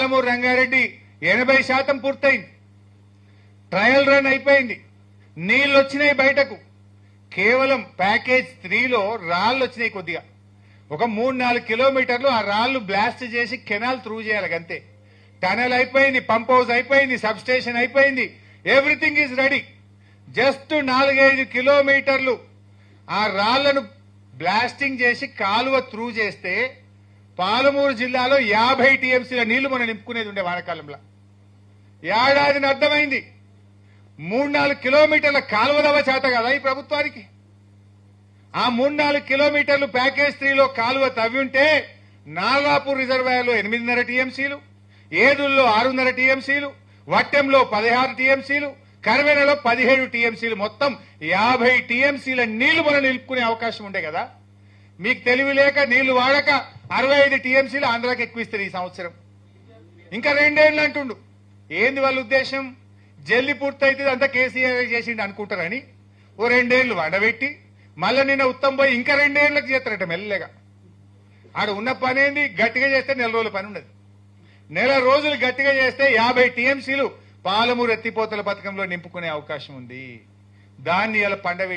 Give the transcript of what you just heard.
పాలమూరు రంగారెడ్డి 80% పూర్తయింది. Trial run అయిపోయింది. నీళ్లు వచ్చినాయి బయటకు. కేవలం ప్యాకేజ్ 3లో రాళ్లు వచ్చినాయి కొద్దిగా. ఒక 3-4 కిలోమీటర్లు ఆ రాళ్లు బ్లాస్ట్ చేసి కెనాల్ త్రూ చేయాలి అంతే. టనల్ అయిపోయింది, పంప్ హౌస్ అయిపోయింది, సబ్ స్టేషన్ అయిపోయింది. Everything is ready. జస్ట్ 4-5 కిలోమీటర్లు ఆ రాళ్లను బ్లాస్టింగ్ చేసి కాలువ త్రూ చేస్తే పాలమూరు జిల్లాలో 50 టీఎంసీల నీళ్లు మనం నింపుకునేది ఉండే వానాకాలంలో. ఏడాదిని అర్థమైంది. 3-4 కిలోమీటర్ల కాలువ దవ చేత కదా ఈ ప్రభుత్వానికి. ఆ 3-4 కిలోమీటర్లు ప్యాకేజ్ 3లో కాలువ తవ్వి ఉంటే నాగాపూర్ రిజర్వాయర్లో 8.5 టీఎంసీలు, ఏదుల్లో 6.5 టీఎంసీలు, వట్టెంలో 16 టీఎంసీలు, కర్వెనలో 17 టీఎంసీలు, మొత్తం 50 టీఎంసీల నీళ్లు మనం నిలుపుకునే అవకాశం ఉండే కదా. మీకు తెలివి లేక నీళ్లు వాడక 65 టీఎంసీలు ఆంధ్రాకి ఎక్కువిస్తారు ఈ సంవత్సరం. ఇంకా 2 ఏళ్ళు అంటుండు. ఏంది వాళ్ళ ఉద్దేశం? జల్లి పూర్తయితే అంతా కేసీఆర్ చేసిండు అనుకుంటారని ఓ 2 ఏళ్లు వడబెట్టి మళ్ళీ నిన్న ఉత్తమ్ పోయి ఇంకా 2 ఏళ్లకు చేస్తారట మెల్లగా. ఆడ ఉన్న పని ఏంది? గట్టిగా చేస్తే 4 రోజుల పని ఉన్నది. 4 రోజులు గట్టిగా చేస్తే 50 టీఎంసీలు పాలమూరు ఎత్తిపోతల పథకంలో నింపుకునే అవకాశం ఉంది. దాన్ని ఇలా పండబెట్టి